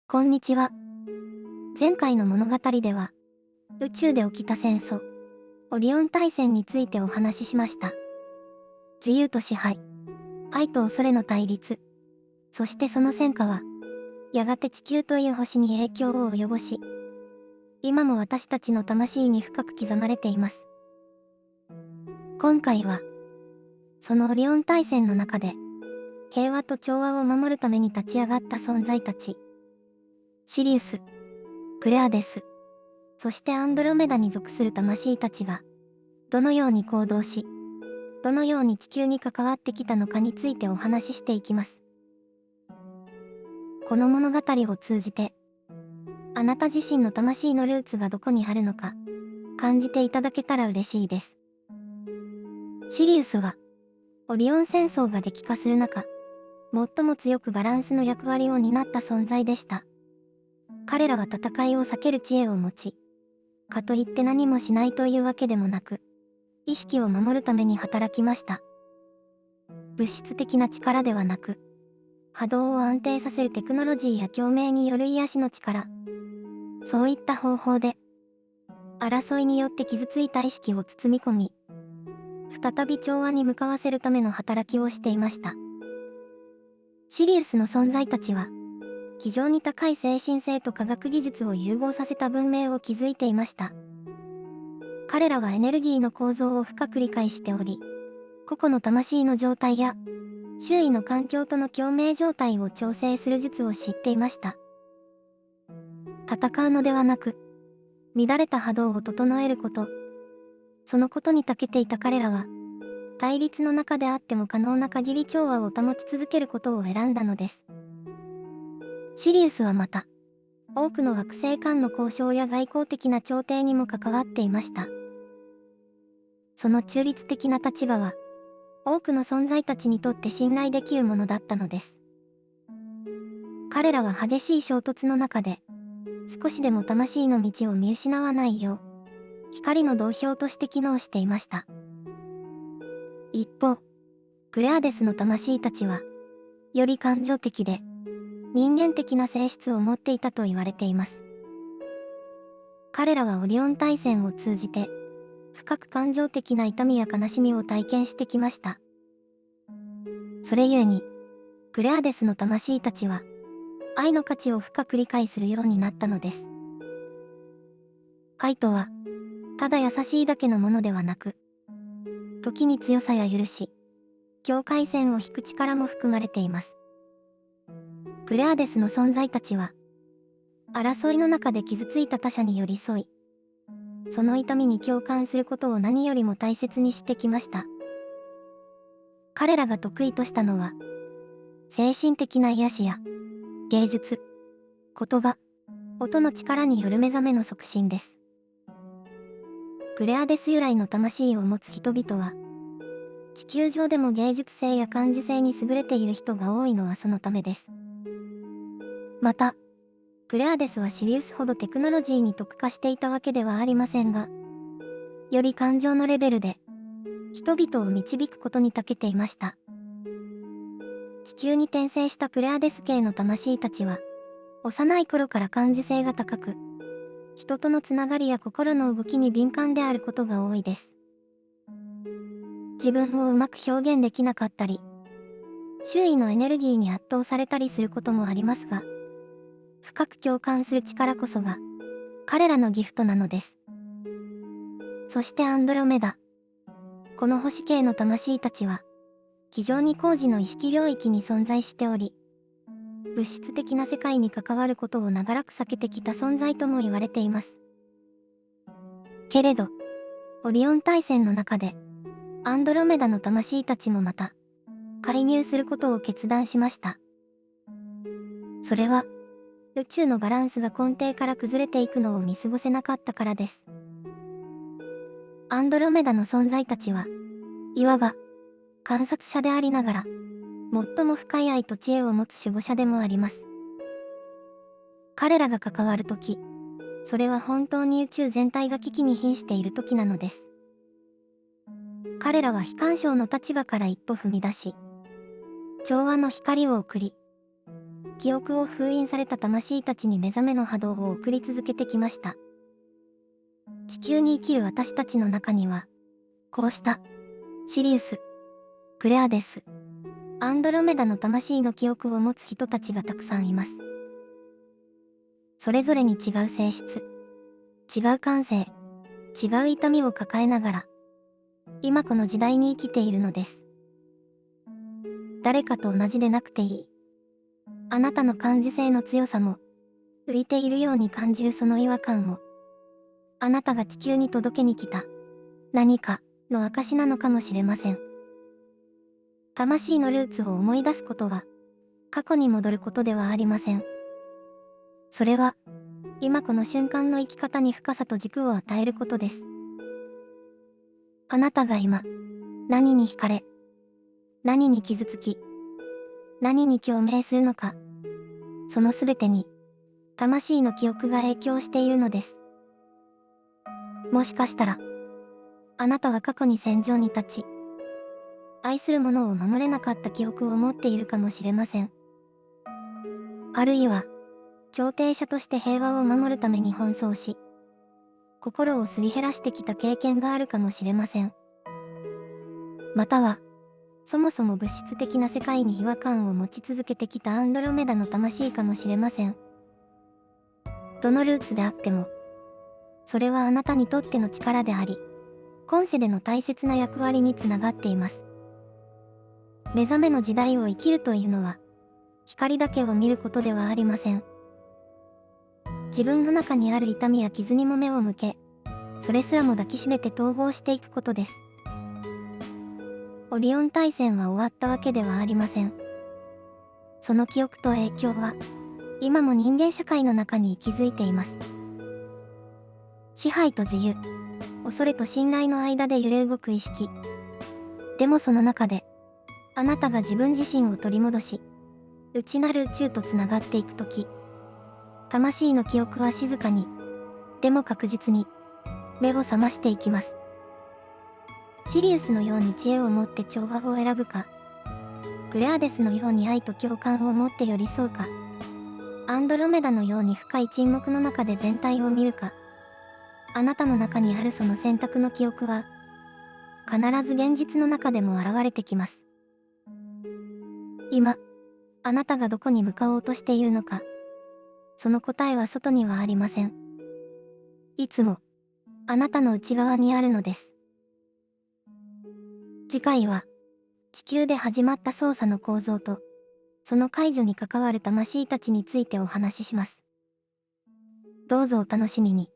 こんにちは。前回の物語では、宇宙で起きた戦争、オリオン大戦についてお話ししました。自由と支配、愛と恐れの対立、そしてその戦火は、やがて地球という星に影響を及ぼし、今も私たちの魂に深く刻まれています。今回は、そのオリオン大戦の中で、平和と調和を守るために立ち上がった存在たち、シリウス、クレアデス、そしてアンドロメダに属する魂たちが、どのように行動し、どのように地球に関わってきたのかについてお話ししていきます。この物語を通じて、あなた自身の魂のルーツがどこにあるのか、感じていただけたら嬉しいです。シリウスは、オリオン戦争が激化する中、最も強くバランスの役割を担った存在でした。彼らは戦いを避ける知恵を持ち、かといって何もしないというわけでもなく、意識を守るために働きました。物質的な力ではなく、波動を安定させるテクノロジーや共鳴による癒しの力、そういった方法で、争いによって傷ついた意識を包み込み、再び調和に向かわせるための働きをしていました。シリウスの存在たちは、非常に高い精神性と科学技術を融合させた文明を築いていました。彼らはエネルギーの構造を深く理解しており、個々の魂の状態や、周囲の環境との共鳴状態を調整する術を知っていました。戦うのではなく、乱れた波動を整えること、そのことに長けていた彼らは、対立の中であっても可能な限り調和を保ち続けることを選んだのです。シリウスはまた、多くの惑星間の交渉や外交的な調停にも関わっていました。その中立的な立場は、多くの存在たちにとって信頼できるものだったのです。彼らは激しい衝突の中で、少しでも魂の道を見失わないよう、光の道標として機能していました。一方、クレアデスの魂たちは、より感情的で、人間的な性質を持っていたと言われています。彼らはオリオン大戦を通じて、深く感情的な痛みや悲しみを体験してきました。それゆえに、クレアデスの魂たちは、愛の価値を深く理解するようになったのです。愛とは、ただ優しいだけのものではなく、時に強さや許し、境界線を引く力も含まれています。クレアデスの存在たちは、争いの中で傷ついた他者に寄り添い、その痛みに共感することを何よりも大切にしてきました。彼らが得意としたのは、精神的な癒しや、芸術、言葉、音の力による目覚めの促進です。クレアデス由来の魂を持つ人々は、地球上でも芸術性や感受性に優れている人が多いのはそのためです。また、クレアデスはシリウスほどテクノロジーに特化していたわけではありませんが、より感情のレベルで、人々を導くことに長けていました。地球に転生したクレアデス系の魂たちは、幼い頃から感受性が高く、人とのつながりや心の動きに敏感であることが多いです。自分をうまく表現できなかったり、周囲のエネルギーに圧倒されたりすることもありますが、深く共感する力こそが、彼らのギフトなのです。そしてアンドロメダ。この星系の魂たちは、非常に高次の意識領域に存在しており、物質的な世界に関わることを長らく避けてきた存在とも言われています。けれど、オリオン大戦の中で、アンドロメダの魂たちもまた、介入することを決断しました。それは、宇宙のバランスが根底から崩れていくのを見過ごせなかったからです。アンドロメダの存在たちは、いわば、観察者でありながら、最も深い愛と知恵を持つ守護者でもあります。彼らが関わるとき、それは本当に宇宙全体が危機に瀕しているときなのです。彼らは非干渉の立場から一歩踏み出し、調和の光を送り、記憶を封印された魂たちに目覚めの波動を送り続けてきました。地球に生きる私たちの中には、こうした、シリウス、プレアデス、アンドロメダの魂の記憶を持つ人たちがたくさんいます。それぞれに違う性質、違う感性、違う痛みを抱えながら、今この時代に生きているのです。誰かと同じでなくていい。あなたの感受性の強さも、浮いているように感じるその違和感も、あなたが地球に届けに来た何かの証なのかもしれません。魂のルーツを思い出すことは、過去に戻ることではありません。それは、今この瞬間の生き方に深さと軸を与えることです。あなたが今、何に惹かれ、何に傷つき、何に共鳴するのか、そのすべてに、魂の記憶が影響しているのです。もしかしたら、あなたは過去に戦場に立ち、愛する者を守れなかった記憶を持っているかもしれません。あるいは、調停者として平和を守るために奔走し、心をすり減らしてきた経験があるかもしれません。または、そもそも物質的な世界に違和感を持ち続けてきたアンドロメダの魂かもしれません。どのルーツであっても、それはあなたにとっての力であり、今世での大切な役割につながっています。目覚めの時代を生きるというのは、光だけを見ることではありません。自分の中にある痛みや傷にも目を向け、それすらも抱きしめて統合していくことです。オリオン大戦は終わったわけではありません。その記憶と影響は、今も人間社会の中に息づいています。支配と自由、恐れと信頼の間で揺れ動く意識。でもその中で、あなたが自分自身を取り戻し、内なる宇宙とつながっていくとき、魂の記憶は静かに、でも確実に、目を覚ましていきます。シリウスのように知恵を持って調和を選ぶか、プレアデスのように愛と共感を持って寄り添うか、アンドロメダのように深い沈黙の中で全体を見るか、あなたの中にあるその選択の記憶は、必ず現実の中でも現れてきます。今、あなたがどこに向かおうとしているのか、その答えは外にはありません。いつも、あなたの内側にあるのです。次回は、地球で始まった操作の構造と、その解除に関わる魂たちについてお話しします。どうぞお楽しみに。